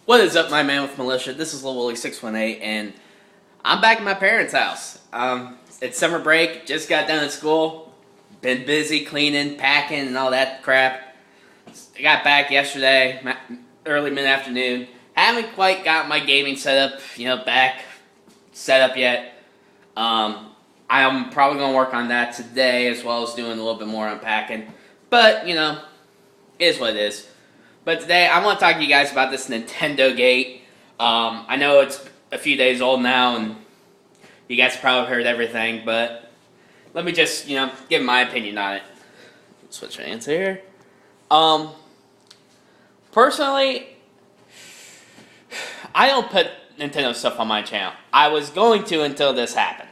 What is up, my man with militia? This is Lil Willie 618, and I'm back at my parents' house. It's summer break, just got done at school, been busy cleaning, packing, and all that crap. I got back yesterday, early mid-afternoon. Haven't quite got my gaming setup, back set up yet. I'm probably gonna work on that today, as well as doing a little bit more unpacking. But it is what it is. But today, I want to talk to you guys about this Nintendogate. I know it's a few days old now, and you guys have probably heard everything, but let me just, give my opinion on it. Switch hands here. Personally, I don't put Nintendo stuff on my channel. I was going to until this happened.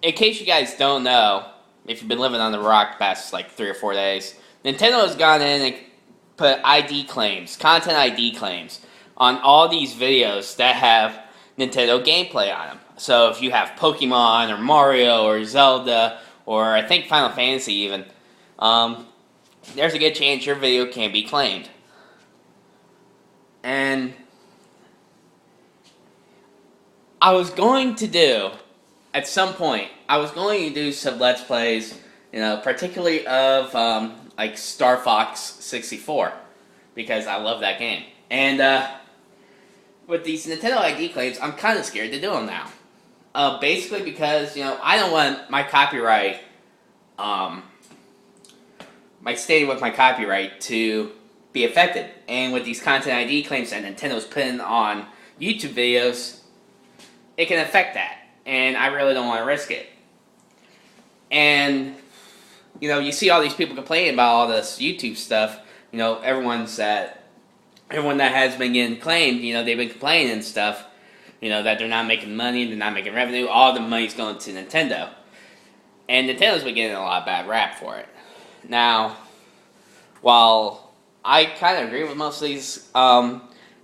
In case you guys don't know, if you've been living on the rock the past, 3 or 4 days, Nintendo has gone in and put ID claims, content ID claims, on all these videos that have Nintendo gameplay on them. So if you have Pokemon, or Mario, or Zelda, or I think Final Fantasy even, there's a good chance your video can be claimed. And I was going to do, at some point, some Let's Plays, particularly of, Star Fox 64, because I love that game. And, with these Nintendo ID claims, I'm kind of scared to do them now. Basically because, I don't want my copyright, my staying with my copyright to be affected. And with these content ID claims that Nintendo's putting on YouTube videos, it can affect that. And I really don't want to risk it. And you see all these people complaining about all this YouTube stuff. Everyone that has been getting claimed, they've been complaining and stuff, that they're not making money, they're not making revenue, all the money's going to Nintendo. And Nintendo's been getting a lot of bad rap for it. Now, while I kind of agree with most of these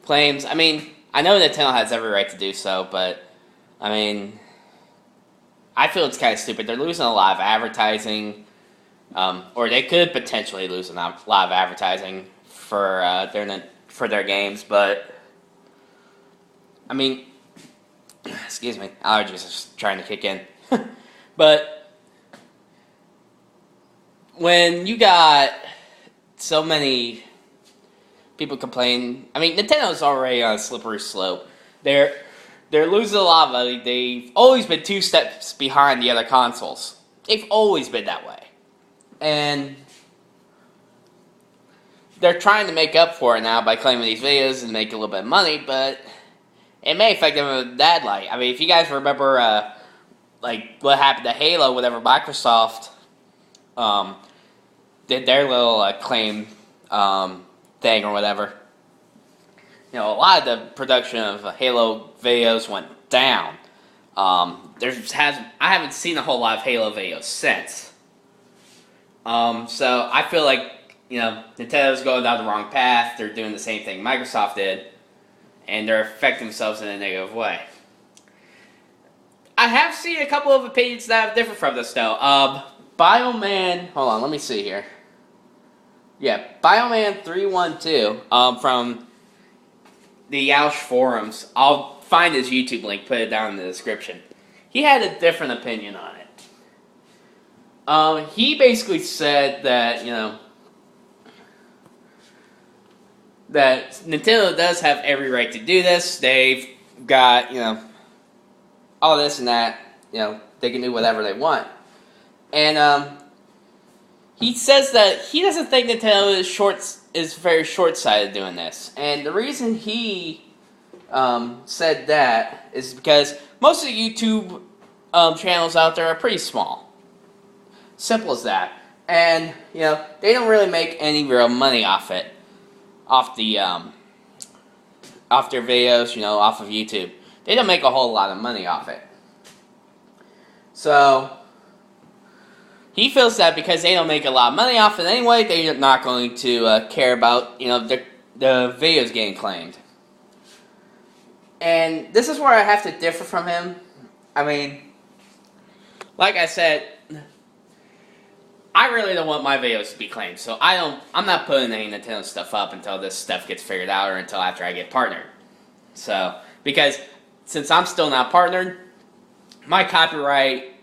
claims, I know Nintendo has every right to do so, but, I feel it's kind of stupid. They're losing a lot of advertising. Or they could potentially lose a lot of advertising for their games, but excuse me, allergies are just trying to kick in. But when you got so many people complaining, Nintendo's already on a slippery slope. They're losing a lot of money. They've always been 2 steps behind the other consoles. They've always been that way. And they're trying to make up for it now by claiming these videos and make a little bit of money, but it may affect them in a bad light. If you guys remember, what happened to Halo, whenever Microsoft did their little claim thing or whatever, a lot of the production of Halo videos went down. I haven't seen a whole lot of Halo videos since. So I feel like, Nintendo's going down the wrong path. They're doing the same thing Microsoft did, and they're affecting themselves in a negative way. I have seen a couple of opinions that are different from this, though. Bioman, hold on, let me see here. Yeah, Bioman312, from the Yoush forums. I'll find his YouTube link, put it down in the description. He had a different opinion on it. He basically said that, that Nintendo does have every right to do this. They've got, all this and that, they can do whatever they want. And, he says that he doesn't think Nintendo is very short-sighted doing this. And the reason he, said that is because most of the YouTube, channels out there are pretty small. Simple as that. And, they don't really make any real money off it. Off their videos, off of YouTube. They don't make a whole lot of money off it. So, he feels that because they don't make a lot of money off it anyway, they're not going to care about, the videos getting claimed. And this is where I have to differ from him. Like I said, I really don't want my videos to be claimed, so I'm not putting any Nintendo stuff up until this stuff gets figured out or until after I get partnered. So, because since I'm still not partnered, my copyright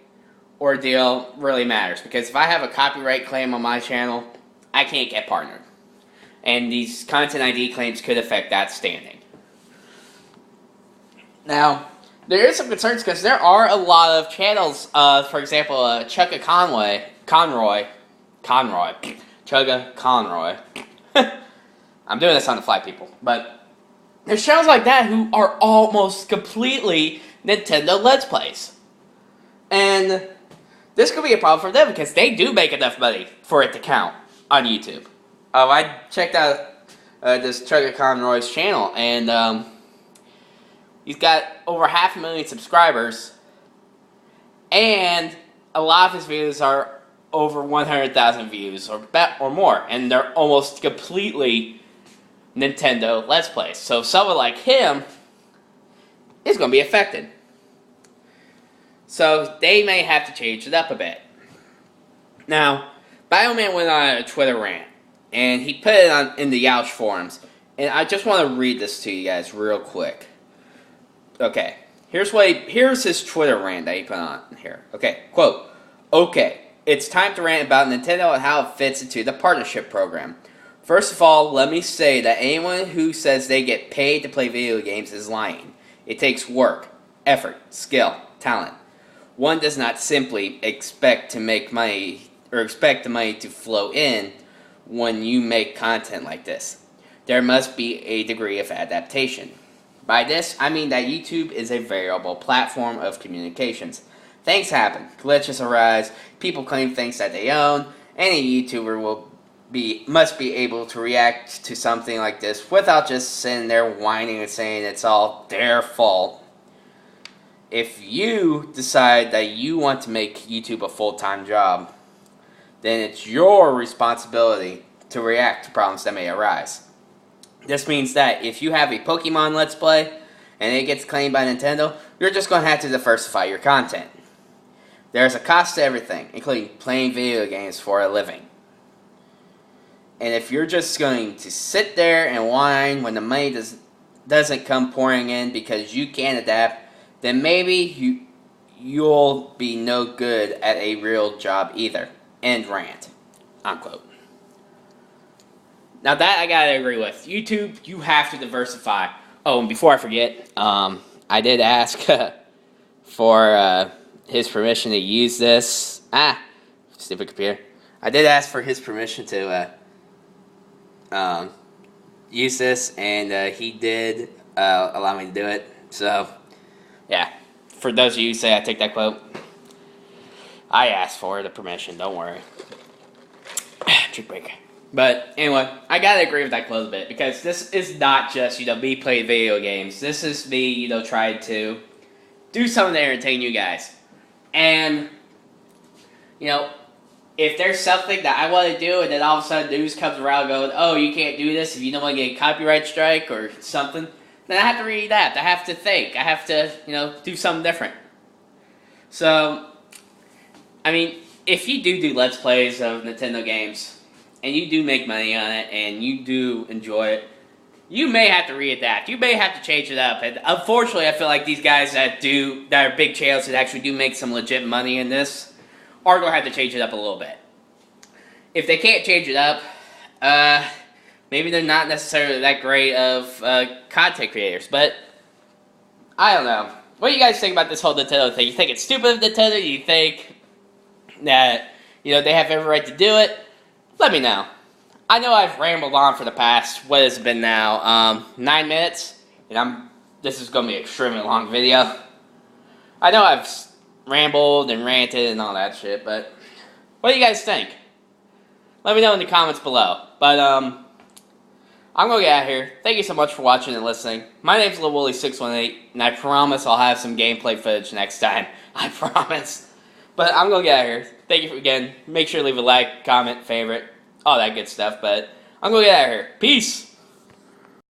ordeal really matters. Because if I have a copyright claim on my channel, I can't get partnered. And these content ID claims could affect that standing. Now, there is some concerns because there are a lot of channels, for example, Chugga Conroy. I'm doing this on the fly, people. But there's channels like that who are almost completely Nintendo Let's Plays. And this could be a problem for them because they do make enough money for it to count on YouTube. I checked out this Chugga Conroy's channel, and he's got over 500,000 subscribers, and a lot of his videos are over 100,000 views or more, and they're almost completely Nintendo Let's Plays. So someone like him is going to be affected. So they may have to change it up a bit. Now, Bioman went on a Twitter rant, and he put it in the Youch forums, and I just want to read this to you guys real quick. Okay, here's his Twitter rant that he put on here. Okay, quote, "Okay, it's time to rant about Nintendo and how it fits into the partnership program. First of all, let me say that anyone who says they get paid to play video games is lying. It takes work, effort, skill, talent. One does not simply expect to make money or expect the money to flow in when you make content like this. There must be a degree of adaptation. By this, I mean that YouTube is a variable platform of communications. Things happen, glitches arise, people claim things that they own. Any YouTuber must be able to react to something like this without just sitting there whining and saying it's all their fault. If you decide that you want to make YouTube a full-time job, then it's your responsibility to react to problems that may arise. This means that if you have a Pokemon Let's Play and it gets claimed by Nintendo, you're just going to have to diversify your content. There's a cost to everything, including playing video games for a living. And if you're just going to sit there and whine when the money doesn't come pouring in because you can't adapt, then maybe you'll be no good at a real job either. End rant." Unquote. Now that I gotta agree with. YouTube, you have to diversify. Oh, and before I forget, I did ask for his permission to use this. Stupid computer. I did ask for his permission to use this, and he did allow me to do it. So, yeah. For those of you who say I take that quote, I asked for the permission. Don't worry. Trick breaker. But anyway, I gotta agree with that quote a bit because this is not just me playing video games. This is me trying to do something to entertain you guys. And if there's something that I want to do and then all of a sudden news comes around going, "Oh, you can't do this if you don't want to get a copyright strike or something," then I have to readapt. I have to think. I have to do something different. So, I mean, if you do Let's Plays of Nintendo games, and you do make money on it, and you do enjoy it, you may have to readapt. You may have to change it up. And unfortunately, I feel like these guys that are big channels that actually do make some legit money in this are going to have to change it up a little bit. If they can't change it up, maybe they're not necessarily that great of content creators. But I don't know. What do you guys think about this whole Nintendo thing? You think it's stupid of Nintendo? You think that they have every right to do it? Let me know. I know I've rambled on for the past, what has it been now, 9 minutes, and this is going to be an extremely long video. I know I've rambled and ranted and all that shit, but what do you guys think? Let me know in the comments below. But, I'm going to get out of here. Thank you so much for watching and listening. My name's LilWooly618, and I promise I'll have some gameplay footage next time. I promise. But I'm going to get out of here. Thank you again. Make sure to leave a like, comment, favorite, all that good stuff. But I'm going to get out of here. Peace!